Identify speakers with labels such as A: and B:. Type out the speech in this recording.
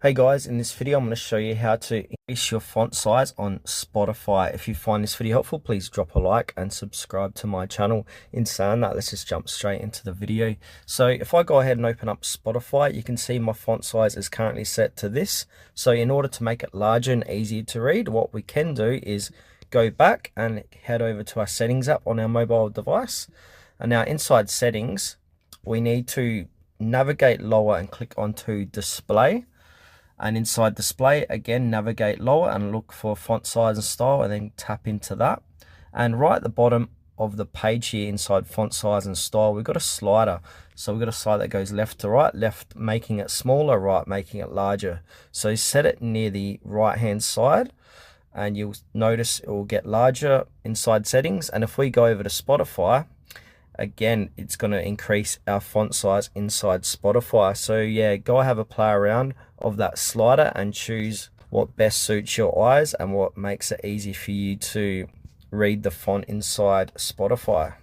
A: Hey guys, in this video I'm going to show you how to increase your font size on Spotify. If you find this video helpful, please drop a like and subscribe to my channel. In saying that, let's just jump straight into the video. So if I go ahead and open up Spotify, you can see my font size is currently set to this. So in order to make it larger and easier to read, what we can do is go back and head over to our settings app on our mobile device. And now inside settings, we need to navigate lower and click onto display. And inside display, again, navigate lower and look for font size and style, and then tap into that. And right at the bottom of the page here, inside font size and style, we've got a slider. So we've got a slider that goes left to right, left making it smaller, right making it larger. So set it near the right hand side and you'll notice it will get larger inside settings. And if we go over to Spotify, again, it's going to increase our font size inside Spotify. So yeah, go have a play around of that slider and choose what best suits your eyes and what makes it easy for you to read the font inside Spotify.